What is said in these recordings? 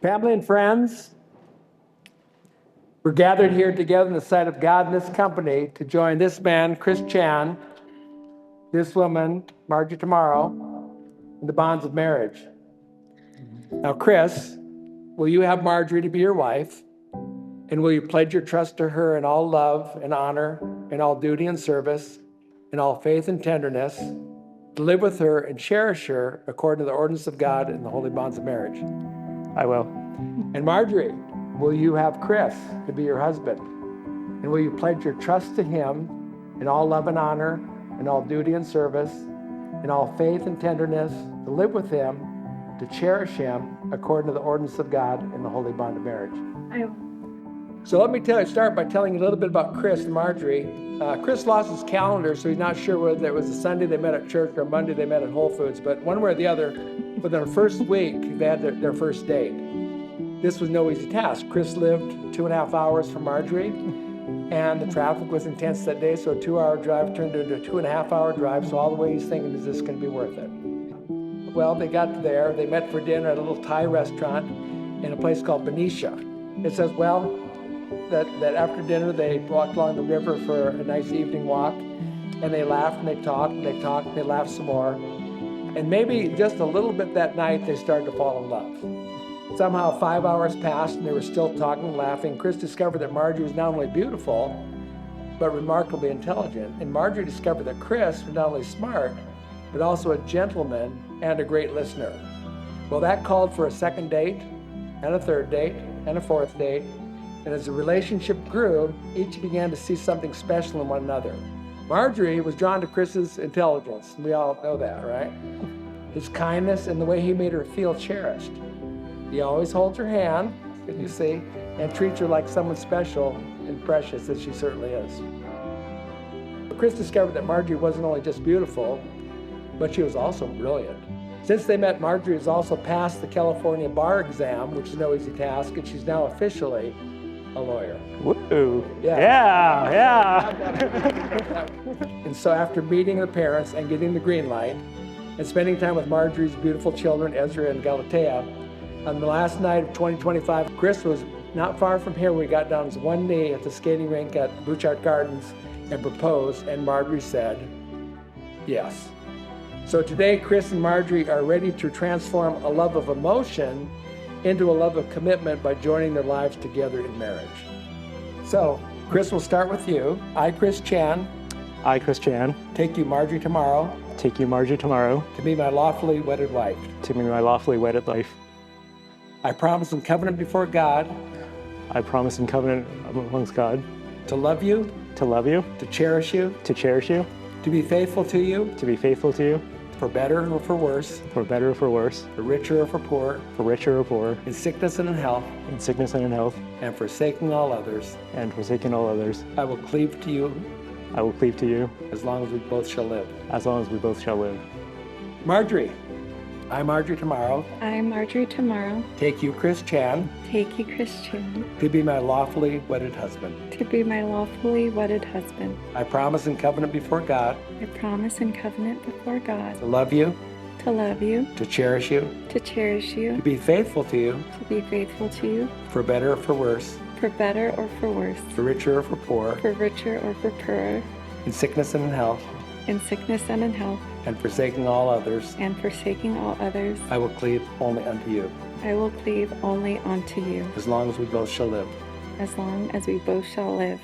Family and friends, we're gathered here together in the sight of God in this company to join this man, Chris Chan, this woman, Marjorie Tomorrow, in the bonds of marriage. Now, Chris, will you have Marjorie to be your wife? And will you pledge your trust to her in all love and honor, in all duty and service, in all faith and tenderness, to live with her and cherish her according to the ordinance of God in the holy bonds of marriage? I will. And Marjorie, will you have Chris to be your husband? And will you pledge your trust to him in all love and honor, in all duty and service, in all faith and tenderness, to live with him, to cherish him according to the ordinance of God in the holy bond of marriage? I will. So let me start by telling you a little bit about Chris and Marjorie. Chris lost his calendar, so he's not sure whether it was a Sunday they met at church or a Monday they met at Whole Foods, but one way or the other, within the first week, they had their first date. This was no easy task. Chris lived 2.5 hours from Marjorie, and the traffic was intense that day, so a 2-hour drive turned into a 2.5-hour drive, so all the way he's thinking, is this going to be worth it? Well, they got there, they met for dinner at a little Thai restaurant in a place called Benicia. It says, well, that after dinner they walked along the river for a nice evening walk, and they laughed and they talked and they talked and they laughed some more. And maybe just a little bit that night they started to fall in love. Somehow 5 hours passed and they were still talking and laughing. Chris discovered that Marjorie was not only beautiful, but remarkably intelligent. And Marjorie discovered that Chris was not only smart, but also a gentleman and a great listener. Well, that called for a second date, and a third date, and a fourth date. And as the relationship grew, each began to see something special in one another. Marjorie was drawn to Chris's intelligence. We all know that, right? His kindness and the way he made her feel cherished. He always holds her hand, as you see, and treats her like someone special and precious, as she certainly is. Chris discovered that Marjorie wasn't only just beautiful, but she was also brilliant. Since they met, Marjorie has also passed the California bar exam, which is no easy task, and she's now officially a lawyer. Woo! Yeah. And so after meeting the parents and getting the green light and spending time with Marjorie's beautiful children, Ezra and Galatea, on the last night of 2025, Chris was not far from here. We got down on his one knee at the skating rink at Bouchard Gardens and proposed, and Marjorie said yes. So today, Chris and Marjorie are ready to transform a love of emotion into a love of commitment by joining their lives together in marriage. So, Chris, will start with you. I, Chris Chan. I, Chris Chan. Take you, Marjorie Tomorrow. Take you, Marjorie Tomorrow. To be my lawfully wedded wife. To be my lawfully wedded life. I promise in covenant before God. I promise in covenant amongst God. To love you. To love you. To cherish you. To cherish you. To be faithful to you. To be faithful to you. For better or for worse. For better or for worse. For richer or for poor. For richer or poor. In sickness and in health. In sickness and in health. And forsaking all others. And forsaking all others. I will cleave to you. I will cleave to you. As long as we both shall live. As long as we both shall live. Marjorie. I, Marjorie Tomorrow. I, Marjorie Tomorrow. Take you, Chris Chan. Take you, Chris Chan. To be my lawfully wedded husband. To be my lawfully wedded husband. I promise in covenant before God. I promise in covenant before God. To love you. To love you. To cherish you. To cherish you. To be faithful to you. To be faithful to you. For better or for worse. For better or for worse. For richer or for poor. For richer or for poorer. In sickness and in health. In sickness and in health. And forsaking all others. And forsaking all others. I will cleave only unto you. I will cleave only unto you. As long as we both shall live. As long as we both shall live.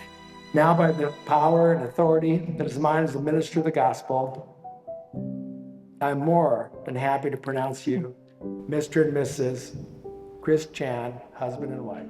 Now by the power and authority that is mine as the minister of the gospel, I'm more than happy to pronounce you Mr. and Mrs. Chris Chan, husband and wife.